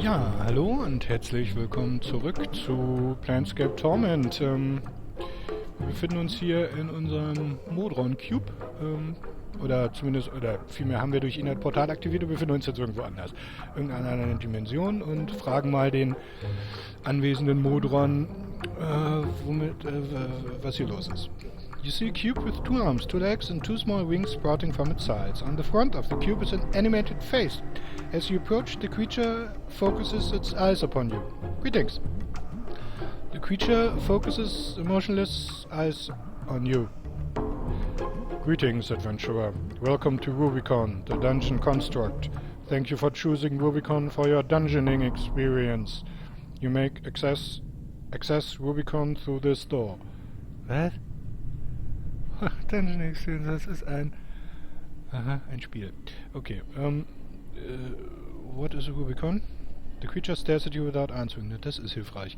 Ja, hallo und herzlich willkommen zurück zu Planescape Torment. Wir befinden uns hier in unserem Modron Cube, oder vielmehr haben wir durch ihn ein Portal aktiviert und befinden uns jetzt irgendwo anders. Irgendeiner anderen Dimension und fragen mal den anwesenden Modron, was hier los ist. You see a cube with 2 arms, 2 legs and 2 small wings sprouting from its sides. On the front of the cube is an animated face. As you approach, the creature focuses its eyes upon you. Greetings. The creature focuses emotionless eyes on you. Greetings, adventurer. Welcome to Rubicon, the dungeon construct. Thank you for choosing Rubicon for your dungeoning experience. You make access Rubicon through this door. What? Dungeoning experience, das ist ein Spiel. Okay, what is a Rubicon? The creature stares at you without answering. Na, das ist hilfreich.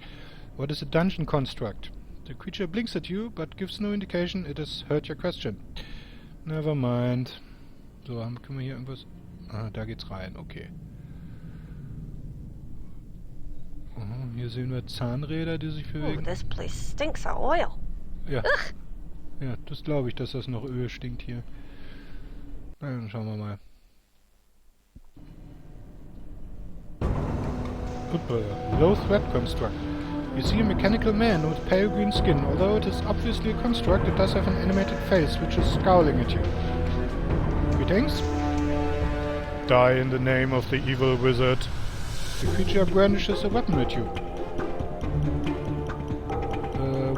What is a dungeon construct? The creature blinks at you, but gives no indication it has heard your question. Never mind. So, können wir hier irgendwas... Ah, da geht's rein, okay. Hier sehen wir Zahnräder, die sich bewegen. Oh, this place stinks of oil. Ja. Ugh. Ja, das glaube ich, dass das noch Öl stinkt hier. Na, dann schauen wir mal. Low threat construct. You see a mechanical man with pale green skin. Although it is obviously a construct, it does have an animated face, which is scowling at you. Greetings? Die in the name of the evil wizard. The creature brandishes a weapon at you.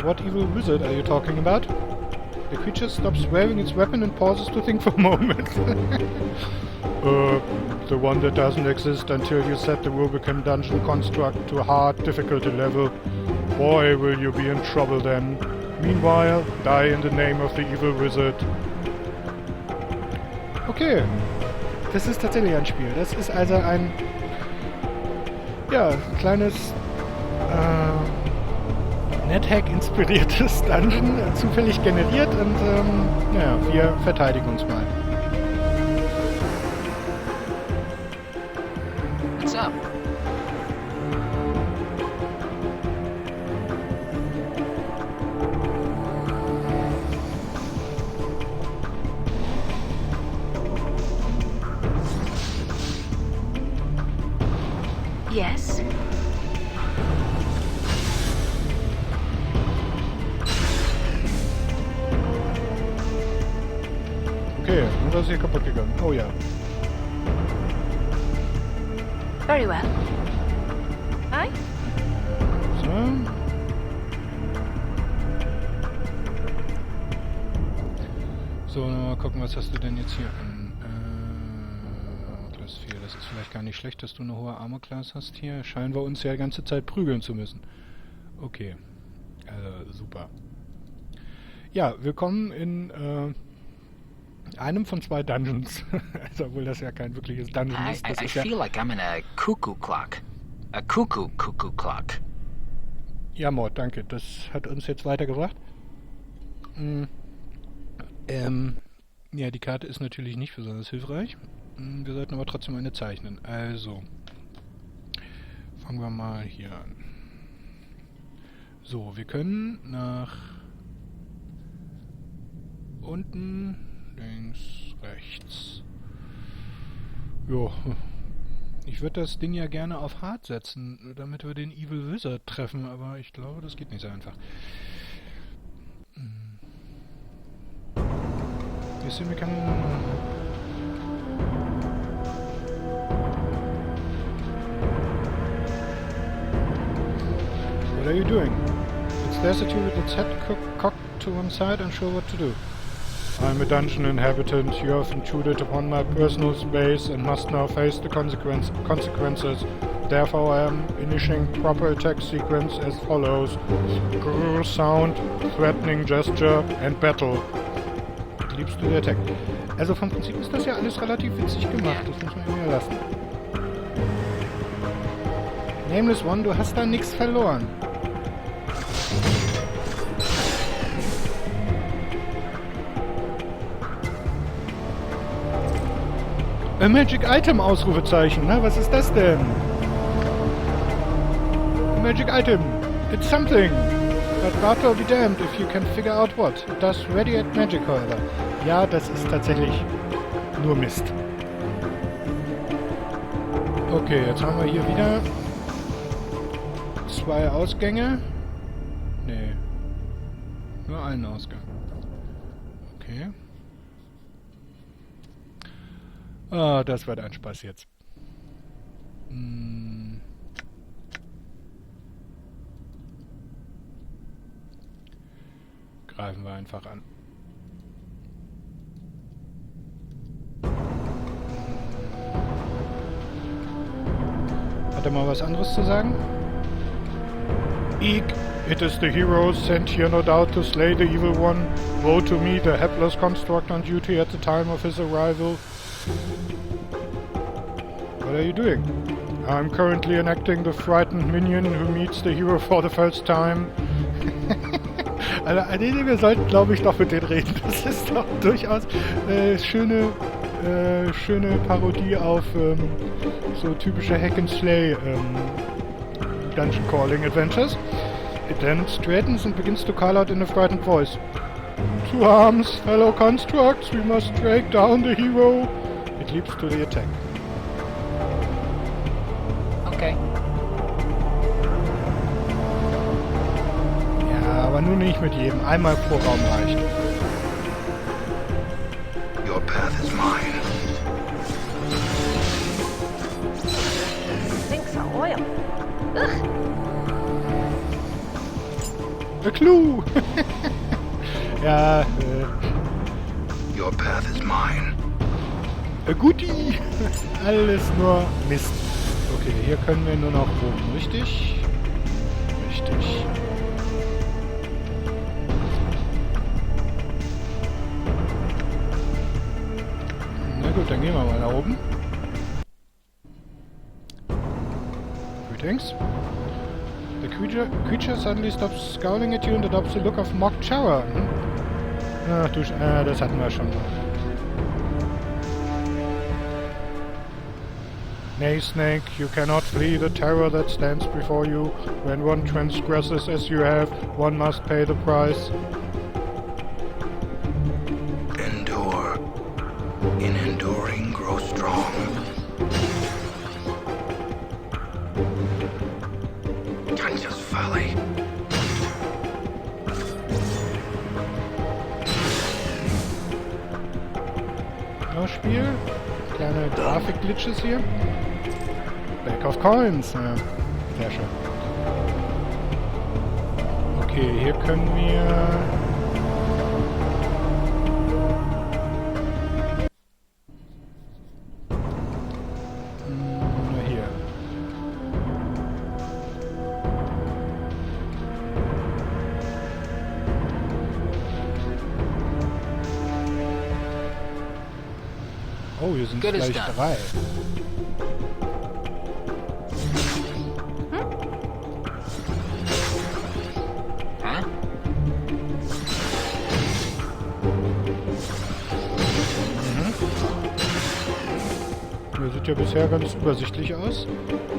What evil wizard are you talking about? The creature stops waving its weapon and pauses to think for a moment. The one that doesn't exist until you set the Rubicon dungeon construct to a hard difficulty level. Boy, will you be in trouble then. Meanwhile, die in the name of the evil wizard. Okay, das ist tatsächlich ein Spiel. Das ist also ein, ja, kleines, NetHack-inspiriertes Dungeon, zufällig generiert und, naja, wir verteidigen uns mal. What's up? Yes? Okay, und das ist hier kaputt gegangen. Oh ja. Very well. Aye? So. So, mal gucken, was hast du denn jetzt hier an? Plus 4, das ist vielleicht gar nicht schlecht, dass du eine hohe Armor-Class hast hier. Scheinen wir uns ja die ganze Zeit prügeln zu müssen. Okay. Super. Ja, willkommen in, einem von 2 Dungeons. Also, obwohl das ja kein wirkliches Dungeon ist. Das I ist ja feel like I'm in a cuckoo clock. A cuckoo clock. Ja, Mord, danke. Das hat uns jetzt weitergebracht. Ja, die Karte ist natürlich nicht besonders hilfreich. Wir sollten aber trotzdem eine zeichnen. Also, fangen wir mal hier an. So, wir können nach unten, links, rechts. Jo, ich würde das Ding ja gerne auf Hard setzen, damit wir den Evil Wizard treffen, aber ich glaube, das geht nicht so einfach. Wir können... What are you doing? It stares at you with its head cocked to one side, unsure what to do. I'm a dungeon inhabitant. You have intruded upon my personal space and must now face the consequences. Therefore, I am initiating proper attack sequence as follows: grrr sound, threatening gesture and battle. Liebst du den Attack? Also vom Prinzip ist das ja alles relativ witzig gemacht. Das muss man mir lassen. Nameless One, du hast da nichts verloren. A Magic Item, Ausrufezeichen. Na, was ist das denn? A magic item. It's something. But Bartor be damned if you can figure out what. It does radiate magic, however. Ja, das ist tatsächlich nur Mist. Okay, jetzt haben wir hier wieder 2 Ausgänge. Nee. Nur einen Ausgang. Okay. Ah, das wird ein Spaß jetzt. Greifen wir einfach an. Hat er mal was anderes zu sagen? Eek, it is the hero sent here no doubt to slay the evil one. Woe to me, the hapless construct on duty at the time of his arrival. What are you doing? I'm currently enacting the frightened minion who meets the hero for the first time. Also, wir sollten, glaube ich, doch mit denen reden. Das ist doch durchaus schöne Parodie auf so typische Hack-and-Slay Dungeon Crawling Adventures. It then straightens and begins to call out in a frightened voice. To arms, fellow constructs, we must drag down the hero. It leaps to the attack. Okay. Ja, aber nur nicht mit jedem. Einmal pro Raum reicht. Your path is mine. Stinks of oil. Ugh. A clue! Ja, Your path is mine. a goodie! Alles nur Mist. Okay, hier können wir nur noch oben, richtig? Richtig. Na gut, dann gehen wir mal nach oben. Greetings. The creature suddenly stops scowling at you and adopts a look of mock terror. Ach du, das hatten wir schon mal. Nay, Snake, you cannot flee the terror that stands before you. When one transgresses as you have, one must pay the price. Endure. In enduring, grow strong. Tanzas folly. Neues Spiel. Kleine Grafik-Glitches hier. Back of Coins. Ja, sehr schön. Okay, hier können wir... Na hier. Oh, hier sind Good as gleich done. 3. Huh? Das sieht ja bisher ganz übersichtlich aus.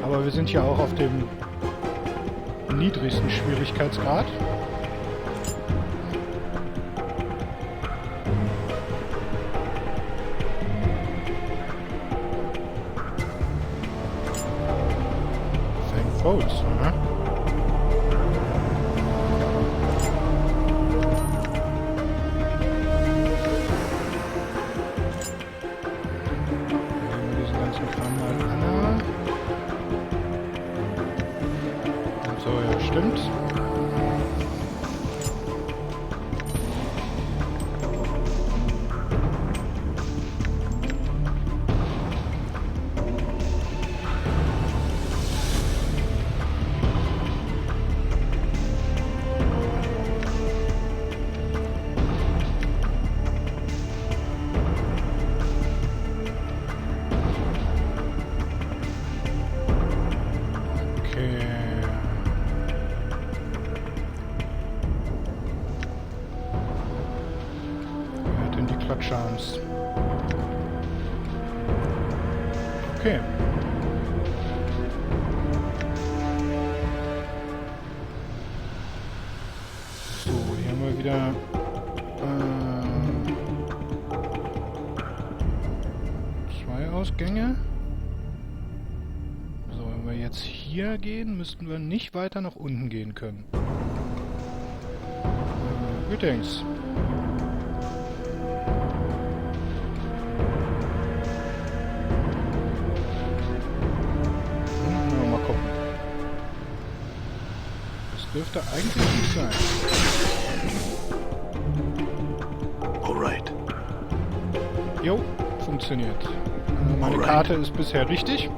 Aber wir sind ja auch auf dem niedrigsten Schwierigkeitsgrad. Thank boats, ne? Diesen ganzen Kram mal an. Und so, ja, stimmt. Okay. Wer hat denn die Klatscharms? Okay. wieder... zwei Ausgänge. So, wenn wir jetzt hier gehen, müssten wir nicht weiter nach unten gehen können. Greetings. Mal gucken. Das dürfte eigentlich nicht sein. Alright. Jo, funktioniert. Meine Karte ist bisher richtig.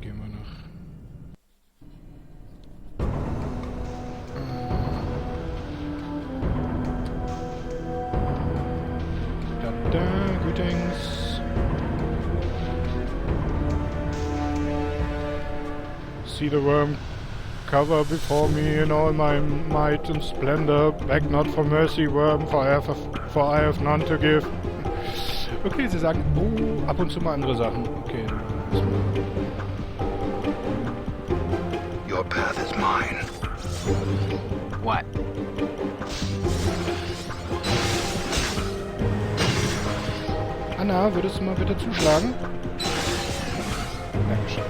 Gehen wir nach... Greetings. See the worm cover before me in all my might and splendor. Beg not for mercy, worm, for I have none to give. Okay, sie sagen, oh, ab und zu mal andere Sachen. Okay. Your path is mine. What? Anna, würdest du mal bitte zuschlagen? Dankeschön.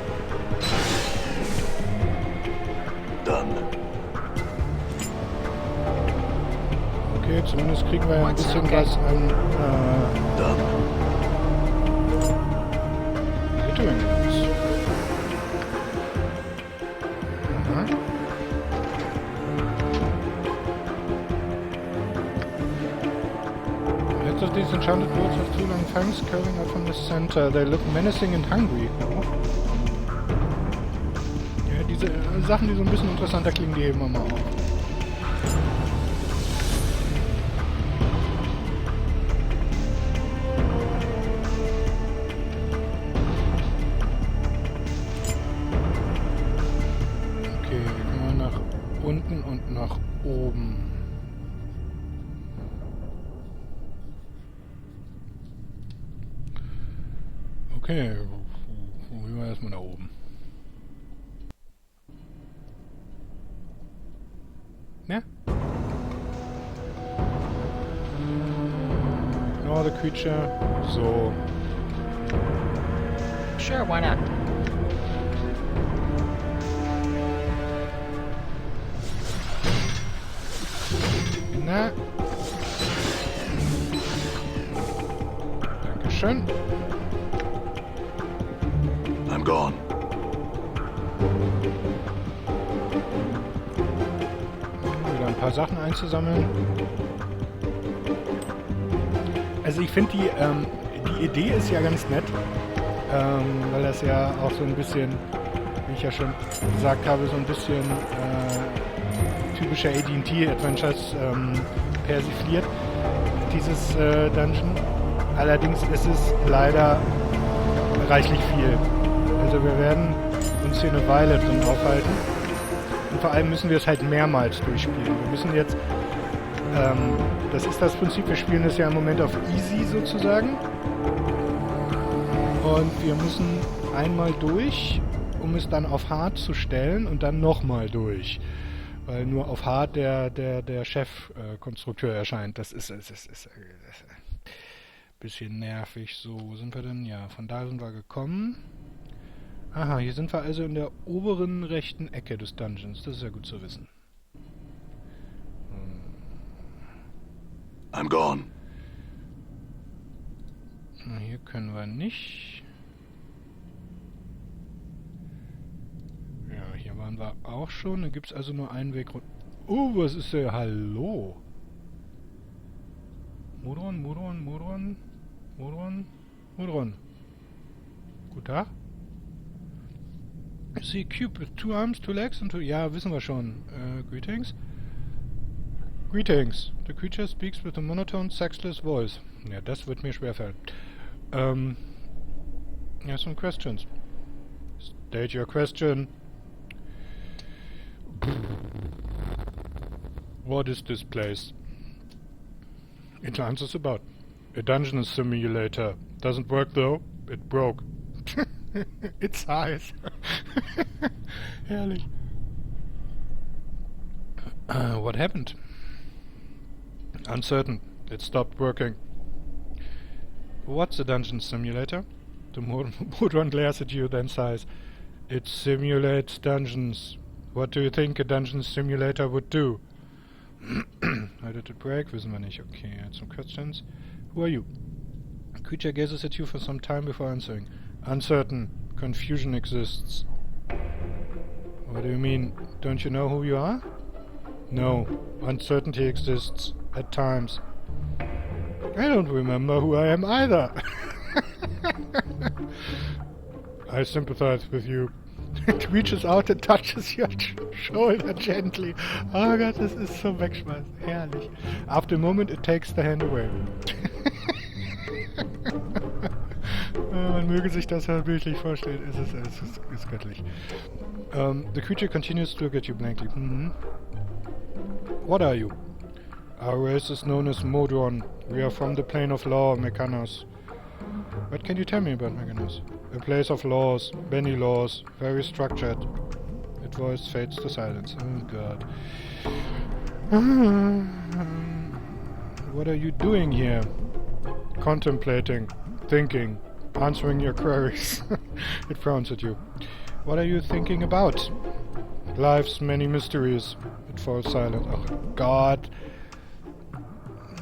Done. Okay, zumindest kriegen wir ja ein bisschen was an Littering raus. Heads of these enchanted birds have two long fangs curling out from the center. They look menacing and hungry. Oh. Ja, diese Sachen, die so ein bisschen interessanter klingen, die heben wir mal auf. Okay, gehen wir nach unten und nach oben. Okay, probieren wir erstmal nach oben. Ja? Ignore the creature. So. Sure, why not? Na. Dankeschön. I'm gone. Wieder ein paar Sachen einzusammeln. Also ich finde die Idee ist ja ganz nett, weil das ja auch so ein bisschen, wie ich ja schon gesagt habe, so ein bisschen typische AD&D Adventures persifliert, dieses Dungeon. Allerdings ist es leider reichlich viel. Also wir werden uns hier eine Weile drin aufhalten. Und vor allem müssen wir es halt mehrmals durchspielen. Wir müssen jetzt, das ist das Prinzip, wir spielen das ja im Moment auf Easy sozusagen. Und wir müssen einmal durch, um es dann auf Hard zu stellen und dann nochmal durch. Weil nur auf Hard der Chefkonstrukteur erscheint. Das ist ein bisschen nervig. So, wo sind wir denn? Ja, von da sind wir gekommen. Aha, hier sind wir also in der oberen rechten Ecke des Dungeons. Das ist ja gut zu wissen. I'm gone. Na, hier können wir nicht. Ja, hier waren wir auch schon. Da gibt es also nur einen Weg runter. Oh, was ist der? Hallo? Modron. Guten Tag. You see a cube with two arms, two legs and two... Ja, wissen wir schon. Greetings. Greetings. The creature speaks with a monotone, sexless voice. Ja, das wird mir schwerfallen. Yeah, some questions. State your question. What is this place? It answers about a dungeon simulator. Doesn't work though. It broke. Its size. Herrlich. What happened? Uncertain. It stopped working. What's a dungeon simulator? The Modron glares at you, then sighs. It simulates dungeons. What do you think a dungeon simulator would do? How did it break? Wissen wir nicht. Okay, add some questions. Who are you? A creature gazes at you for some time before answering. Uncertain. Confusion exists. What do you mean? Don't you know who you are? No. Uncertainty exists. At times. I don't remember who I am either. I sympathize with you. It reaches out and touches your shoulder gently. Oh Gott, das ist so wegschmeißen. Herrlich. After a moment, it takes the hand away. Man möge sich das halt bildlich vorstellen. Es ist göttlich. The creature continues to look at you blankly. What are you? Our race is known as Modron. We are from the plane of law, Mechanos. What can you tell me about Mechanos? A place of laws, many laws, very structured. It voice fades to silence. Oh God. What are you doing here? Contemplating, thinking, answering your queries. It frowns at you. What are you thinking about? Life's many mysteries. It falls silent. Oh God.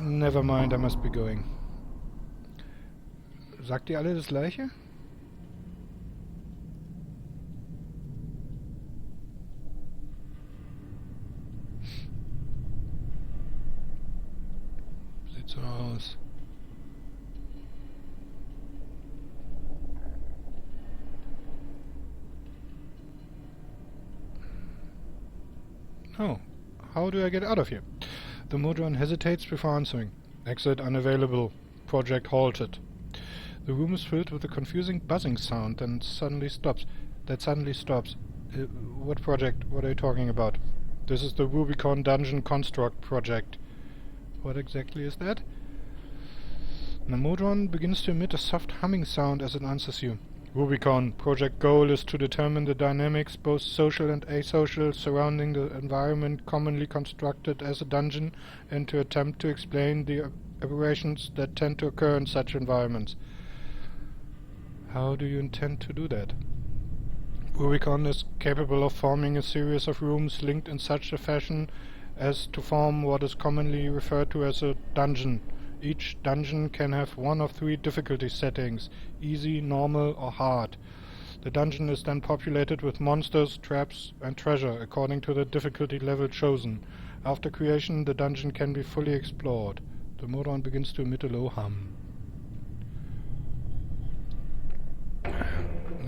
Never mind, I must be going. Sagt ihr alle das Gleiche? Sieht so aus. Oh, how do I get out of here? The Modron hesitates before answering. Exit unavailable. Project halted. The room is filled with a confusing buzzing sound and suddenly stops. What project? What are you talking about? This is the Rubicon Dungeon Construct project. What exactly is that? The Modron begins to emit a soft humming sound as it answers you. Rubicon. Project goal is to determine the dynamics, both social and asocial, surrounding the environment commonly constructed as a dungeon, and to attempt to explain the aberrations that tend to occur in such environments. How do you intend to do that? Rubicon is capable of forming a series of rooms linked in such a fashion as to form what is commonly referred to as a dungeon. Each dungeon can have one of three difficulty settings: easy, normal, or hard. The dungeon is then populated with monsters, traps, and treasure according to the difficulty level chosen. After creation, the dungeon can be fully explored. The Modron begins to emit a low hum.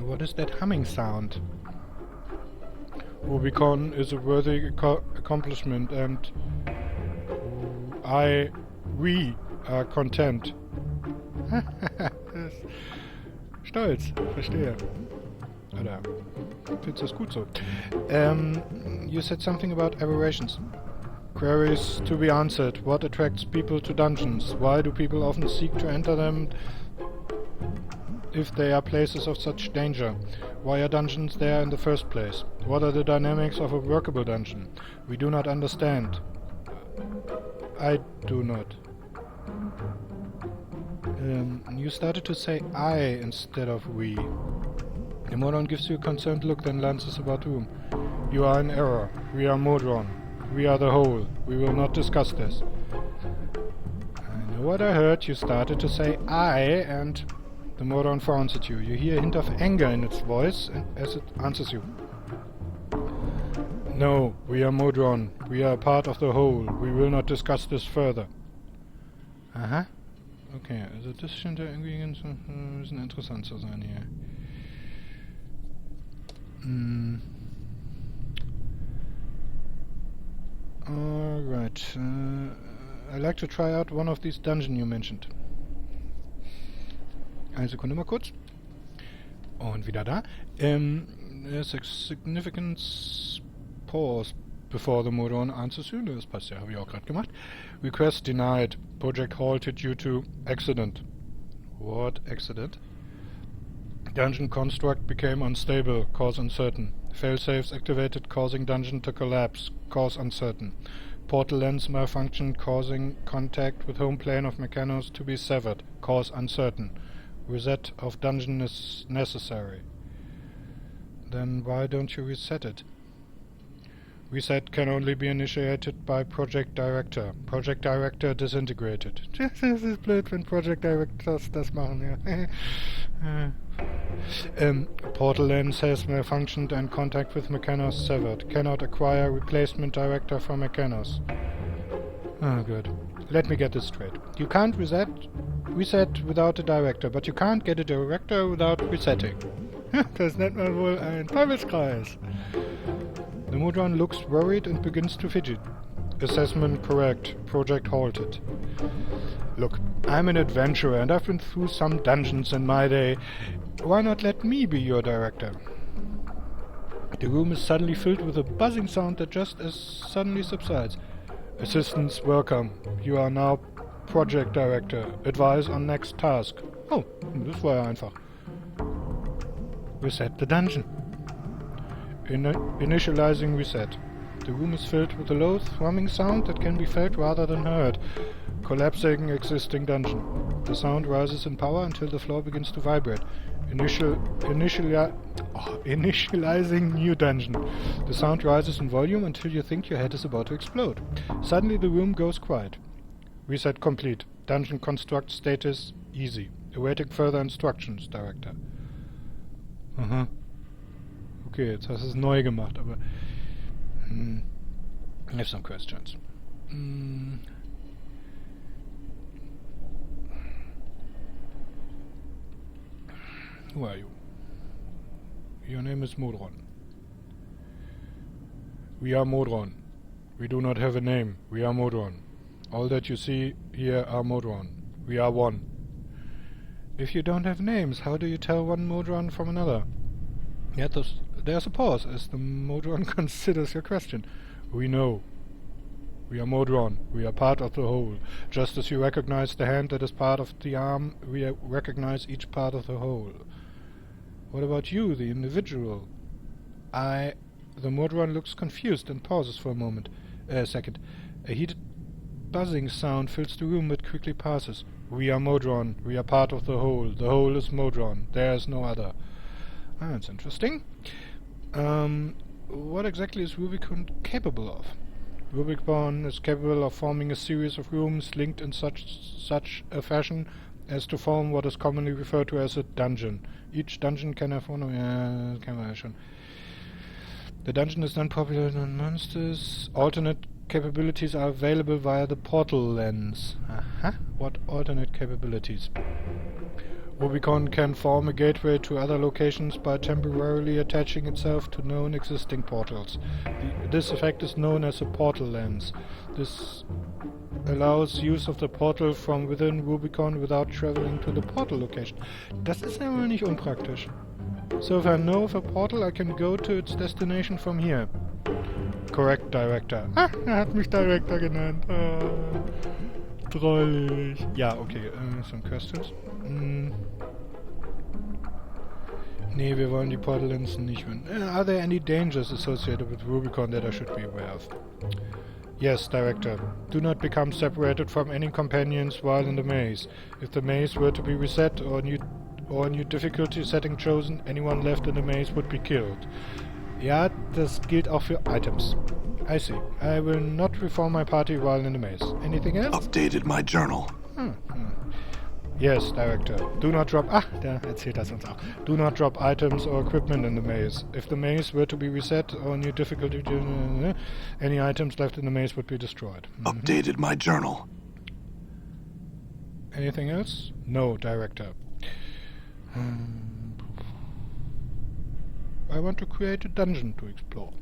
What is that humming sound? Rubicon is a worthy accomplishment, and we are content. Stolz, verstehe. Oder findest du das gut so? You said something about aberrations. Queries to be answered. What attracts people to dungeons? Why do people often seek to enter them if they are places of such danger? Why are dungeons there in the first place? What are the dynamics of a workable dungeon? We do not understand. I do not. You started to say I instead of we. The Modron gives you a concerned look, then glances about the room. You are in error. We are Modron. We are the whole. We will not discuss this. I know what I heard. You started to say I, and the Modron frowns at you. You hear a hint of anger in its voice as it answers you. No, we are Modron. We are a part of the whole. We will not discuss this further. Aha. Okay, also das scheint ja irgendwie ganz ein bisschen interessant zu sein hier. Alright. I'd like to try out one of these dungeons you mentioned. Eine Sekunde mal kurz. Und wieder da. There's a significant pause before the Modron answers you. Das passt ja, habe ich auch gerade gemacht. Request denied. Project halted due to accident. What accident? Dungeon construct became unstable, cause uncertain. Failsafes activated, causing dungeon to collapse, cause uncertain. Portal lens malfunctioned, causing contact with home plane of Mechanos to be severed, cause uncertain. Reset of dungeon is necessary. Then why don't you reset it? Reset can only be initiated by Project Director. Project Director disintegrated. Das ist blöd, wenn Project Directors das machen, ja. Portal lens has malfunctioned and contact with Mechanos severed. Cannot acquire replacement director from Mechanos. Oh, good. Let me get this straight. You can't reset without a director, but you can't get a director without resetting. Das nennt man wohl ein Teufelskreis. The Modron looks worried and begins to fidget. Assessment correct. Project halted. Look, I'm an adventurer and I've been through some dungeons in my day. Why not let me be your director? The room is suddenly filled with a buzzing sound that just as suddenly subsides. Assistants, welcome. You are now Project Director. Advise on next task. Oh, das war ja einfach. Reset the dungeon. Initializing reset. The room is filled with a low thrumming sound that can be felt rather than heard. Collapsing existing dungeon. The sound rises in power until the floor begins to vibrate. Initializing new dungeon. The sound rises in volume until you think your head is about to explode. Suddenly the room goes quiet. Reset complete. Dungeon construct status easy. Awaiting further instructions, Director. Aha. Okay, jetzt hast du es neu gemacht, aber... I have some questions. Who are you? Your name is Modron. We are Modron. We do not have a name. We are Modron. All that you see here are Modron. We are one. If you don't have names, how do you tell one Modron from another? Yet there's a pause as the Modron considers your question. We know. We are Modron. We are part of the whole. Just as you recognize the hand that is part of the arm, we recognize each part of the whole. What about you, the individual? The Modron looks confused and pauses for a second. A heated buzzing sound fills the room but quickly passes. We are Modron. We are part of the whole. The whole is Modron. There is no other. Ah, that's interesting. What exactly is Rubicon capable of? Rubicon is capable of forming a series of rooms linked in such a fashion as to form what is commonly referred to as a dungeon. Each dungeon can have one... The dungeon is then populated on monsters. Alternate capabilities are available via the portal lens. What alternate capabilities? Rubicon can form a gateway to other locations by temporarily attaching itself to known existing portals. This effect is known as a portal lens. This allows use of the portal from within Rubicon without traveling to the portal location. Das ist ja wohl nicht unpraktisch. So if I know of a portal, I can go to its destination from here. Correct, Director. Hat mich Director genannt. Drollig. Ja, okay, some questions. Nee, wir wollen die Portal Lensen nicht. Are there any dangers associated with Rubicon that I should be aware of? Yes, Director. Do not become separated from any companions while in the maze. If the maze were to be reset or a new difficulty setting chosen, anyone left in the maze would be killed. Ja, das gilt auch für Items. I see. I will not reform my party while in the maze. Anything else? Updated my journal. Yes, Director. Do not drop... der erzählt das uns auch. Do not drop items or equipment in the maze. If the maze were to be reset or new difficulty... any items left in the maze would be destroyed. Updated my journal. Anything else? No, Director. I want to create a dungeon to explore.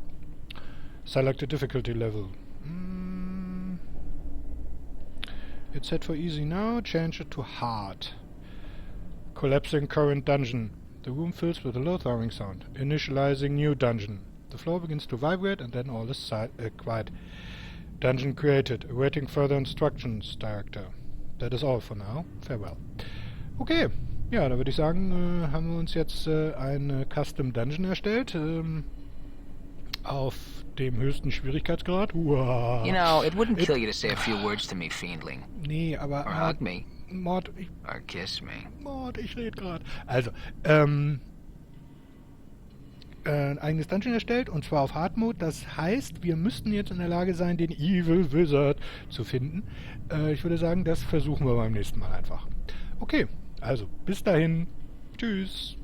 Select a difficulty level. It's set for easy now. Change it to hard. Collapsing current dungeon. The room fills with a low thrumming sound. Initializing new dungeon. The floor begins to vibrate and then all is quiet. Dungeon created. Awaiting further instructions, Director. That is all for now. Farewell. Okay, ja, da würde ich sagen, haben wir uns jetzt ein Custom Dungeon erstellt. Auf dem höchsten Schwierigkeitsgrad. Uah. You know, it wouldn't kill you to say a few words to me, Fiendling. Nee, aber... Or hug me. Mord, Or kiss me. Mord, ich rede gerade. Also, ein eigenes Dungeon erstellt, und zwar auf Hard Mode. Das heißt, wir müssten jetzt in der Lage sein, den Evil Wizard zu finden. Ich würde sagen, das versuchen wir beim nächsten Mal einfach. Okay, also bis dahin. Tschüss.